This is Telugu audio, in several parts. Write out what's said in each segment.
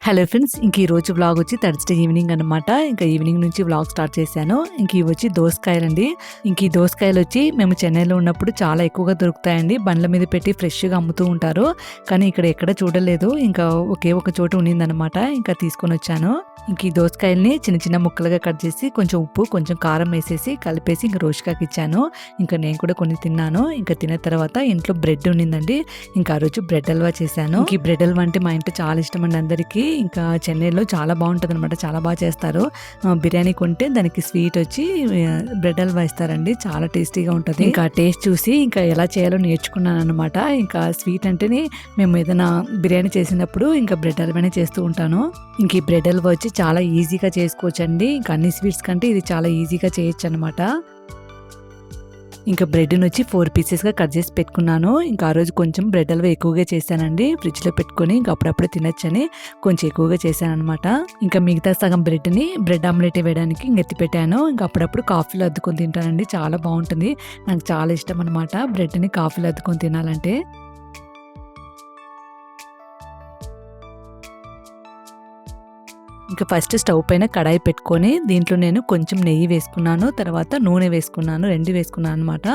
హలో ఫ్రెండ్స్, ఇంక ఈ రోజు వ్లాగ్ వచ్చి థర్స్డే ఈవినింగ్ అనమాట. ఇంకా ఈవినింగ్ నుంచి వ్లాగ్ స్టార్ట్ చేశాను. ఇంక ఇవి వచ్చి దోసకాయలండి. ఇంక ఈ దోసకాయలు వచ్చి మేము చెన్నైలో ఉన్నప్పుడు చాలా ఎక్కువగా దొరుకుతాయండి. బండ్ల మీద పెట్టి ఫ్రెష్గా అమ్ముతూ ఉంటారు. కానీ ఇక్కడ ఎక్కడ చూడలేదు. ఇంకా ఒకే ఒక చోట ఉన్నిందనమాట. ఇంకా తీసుకొని వచ్చాను. ఇంక ఈ దోసకాయల్ని చిన్న చిన్న ముక్కలుగా కట్ చేసి కొంచెం ఉప్పు కొంచెం కారం వేసేసి కలిపేసి ఇంకా రోషికాకి ఇచ్చాను. ఇంకా నేను కూడా కొన్ని తిన్నాను. ఇంకా తిన్న తర్వాత ఇంట్లో బ్రెడ్ ఉన్నిందండి. ఇంకా ఆ రోజు బ్రెడ్ హల్వా చేశాను. ఇంక ఈ బ్రెడ్ హల్వా అంటే మా ఇంట్లో చాలా ఇష్టం అండి అందరికీ. ఇంకా చెన్నైలో చాలా బాగుంటుంది అనమాట, చాలా బాగా చేస్తారు. బిర్యానీ కొంటే దానికి స్వీట్ వచ్చి బ్రెడ్ హల్వా ఇస్తారండి, చాలా టేస్టీగా ఉంటుంది. ఇంకా టేస్ట్ చూసి ఇంకా ఎలా చేయాలో నేర్చుకున్నాను అనమాట. ఇంకా స్వీట్ అంటేనే మేము ఏదైనా బిర్యానీ చేసినప్పుడు ఇంకా బ్రెడ్ హల్వానే చేస్తూ ఉంటాను. ఇంక ఈ బ్రెడ్ హల్వా వచ్చి చాలా ఈజీగా చేసుకోవచ్చు అండి. ఇంకా అన్ని స్వీట్స్ కంటే ఇది చాలా ఈజీగా చేయొచ్చు అనమాట. ఇంకా బ్రెడ్ని వచ్చి 4 పీసెస్గా కట్ చేసి పెట్టుకున్నాను. ఇంకా ఆ రోజు కొంచెం బ్రెడ్ హల్వా ఎక్కువగా చేశానండి. ఫ్రిడ్జ్లో పెట్టుకొని ఇంకా అప్పుడప్పుడే తినొచ్చని కొంచెం ఎక్కువగా చేశాను అనమాట. ఇంకా మిగతా సగం బ్రెడ్ని బ్రెడ్ ఆమ్లెట్ వేయడానికి ఎత్తి పెట్టాను. ఇంకా అప్పుడప్పుడు కాఫీలో అద్దుకొని తింటానండి, చాలా బాగుంటుంది. నాకు చాలా ఇష్టం అనమాట బ్రెడ్ని కాఫీలో అద్దుకొని తినాలంటే. ఇంకా ఫస్ట్ స్టవ్ పైన కడాయి పెట్టుకొని దీంట్లో నేను కొంచెం నెయ్యి వేసుకున్నాను, తర్వాత నూనె వేసుకున్నాను, 2 వేసుకున్నాను అనమాట.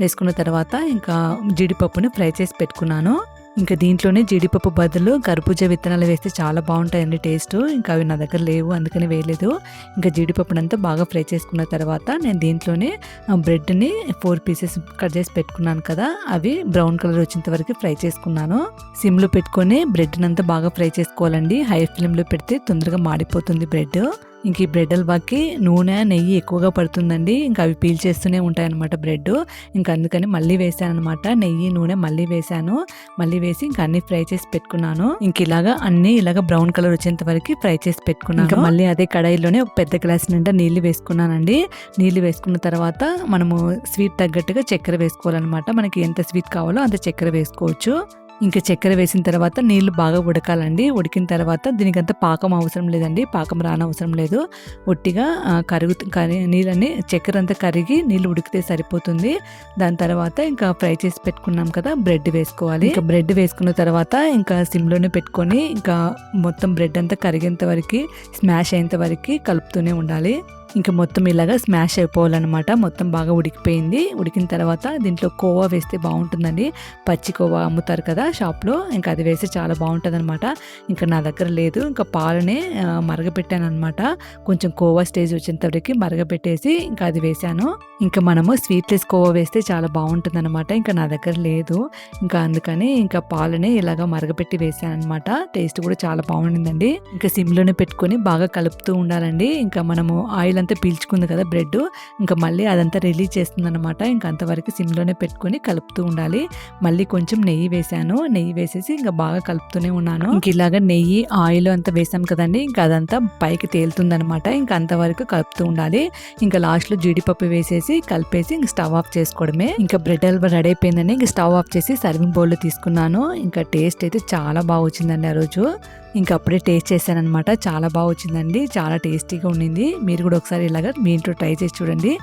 వేసుకున్న తర్వాత ఇంకా జీడిపప్పుని ఫ్రై చేసి పెట్టుకున్నాను. ఇంకా దీంట్లోనే జీడిపప్పు బదులు కర్బూజా విత్తనాలు వేస్తే చాలా బాగుంటాయండి టేస్ట్. ఇంకా అవి నా దగ్గర లేవు, అందుకని వేయలేదు. ఇంకా జీడిపప్పునంతా బాగా ఫ్రై చేసుకున్న తర్వాత నేను దీంట్లోనే బ్రెడ్ని 4 పీసెస్ కట్ చేసి పెట్టుకున్నాను కదా, అవి బ్రౌన్ కలర్ వచ్చేంత వరకు ఫ్రై చేసుకున్నాను. సిమ్లో పెట్టుకొని బ్రెడ్ని అంతా బాగా ఫ్రై చేసుకోవాలండి. హై ఫ్లేమ్లో పెడితే తొందరగా మాడిపోతుంది బ్రెడ్. ఇంక ఈ బ్రెడ్ హల్వాకి నూనె నెయ్యి ఎక్కువగా పడుతుందండి. ఇంకా అవి పీల్ చేస్తూనే ఉంటాయన్నమాట బ్రెడ్. ఇంకా అందుకని మళ్ళీ వేసాను అనమాట. నెయ్యి నూనె మళ్ళీ వేసాను. మళ్ళీ వేసి ఇంకా అన్ని ఫ్రై చేసి పెట్టుకున్నాను. ఇంక ఇలాగా అన్ని ఇలాగా బ్రౌన్ కలర్ వచ్చేంత వరకు ఫ్రై చేసి పెట్టుకున్నాను. ఇంకా మళ్ళీ అదే కడాయిలోనే ఒక పెద్ద గ్లాస్ నిండా నీళ్లు వేసుకున్నానండి. నీళ్లు వేసుకున్న తర్వాత మనము స్వీట్ తగ్గట్టుగా చక్కెర వేసుకోవాలన్నమాట. మనకి ఎంత స్వీట్ కావాలో అంత చక్కెర వేసుకోవచ్చు. ఇంకా చక్కెర వేసిన తర్వాత నీళ్లు బాగా ఉడకాలండి. ఉడికిన తర్వాత దీనికంతా పాకం అవసరం లేదండి, పాకం రానవసరం లేదు. ఒట్టిగా నీళ్ళని చక్కెర అంతా కరిగి నీళ్ళు ఉడికితే సరిపోతుంది. దాని తర్వాత ఇంకా ఫ్రై చేసి పెట్టుకున్నాం కదా, బ్రెడ్ వేసుకోవాలి. ఇంకా బ్రెడ్ వేసుకున్న తర్వాత ఇంకా సిమ్లోనే పెట్టుకొని ఇంకా మొత్తం బ్రెడ్ అంతా కరిగేంత వరకు, స్మాష్ అయ్యేంత వరకు కలుపుతూనే ఉండాలి. ఇంకా మొత్తం ఇలాగా స్మాష్ అయిపోవాలన్నమాట. మొత్తం బాగా ఉడికిపోయింది. ఉడికిన తర్వాత దీంట్లో కోవా వేస్తే బాగుంటుందండి. పచ్చి కోవా అమ్ముతారు కదా షాప్లో, ఇంకా అది వేస్తే చాలా బాగుంటుంది అనమాట. ఇంకా నా దగ్గర లేదు. ఇంకా పాలనే మరగపెట్టాను అనమాట. కొంచెం కోవా స్టేజ్ వచ్చేంత వరకు మరగపెట్టేసి ఇంకా అది వేసాను. ఇంకా మనము స్వీట్లెస్ కోవా వేస్తే చాలా బాగుంటుంది అనమాట. ఇంకా నా దగ్గర లేదు. ఇంకా అందుకని ఇంకా పాలనే ఇలాగా మరగపెట్టి వేసాను అనమాట. టేస్ట్ కూడా చాలా బాగుండిందండి. ఇంకా సిమ్లోనే పెట్టుకొని బాగా కలుపుతూ ఉండాలండి. ఇంకా మనము ఆయిల్ అంతా పీల్చుకుంది కదా బ్రెడ్, ఇంకా మళ్ళీ అదంతా రిలీజ్ చేస్తుంది అనమాట. ఇంకా అంతవరకు సిమ్లోనే పెట్టుకొని కలుపుతూ ఉండాలి. మళ్ళీ కొంచెం నెయ్యి వేసాను. నెయ్యి వేసేసి ఇంకా బాగా కలుపుతూనే ఉన్నాను. ఇంక ఇలాగా నెయ్యి ఆయిల్ అంతా వేసాం కదండి, ఇంకా అదంతా పైకి తేలుతుంది అనమాట. ఇంకా అంతవరకు కలుపుతూ ఉండాలి. ఇంకా లాస్ట్లో జీడిపప్పు వేసేసి కలిపేసి ఇంక స్టవ్ ఆఫ్ చేసుకోవడమే. ఇంకా బ్రెడ్ హల్వా రెడీ అయిపోయిందండి. ఇంకా స్టవ్ ఆఫ్ చేసి సర్వింగ్ బౌల్లో తీసుకున్నాను. ఇంకా టేస్ట్ అయితే చాలా బాగా వచ్చిందండి ఆ రోజు. ఇంకా అప్పుడే టేస్ట్ చేశాను అనమాట. చాలా బాగా వచ్చిందండి, చాలా టేస్టీగా ఉండింది. మీరు కూడా ఒకసారి ఇలాగా మీ ఇంట్లో ట్రై చేసి చూడండి.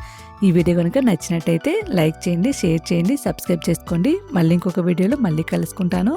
ఈ వీడియో కనుక నచ్చినట్టయితే లైక్ చేయండి, షేర్ చేయండి, సబ్స్క్రైబ్ చేసుకోండి. మళ్ళీ ఇంకొక వీడియోలో మళ్ళీ కలుసుకుంటాను.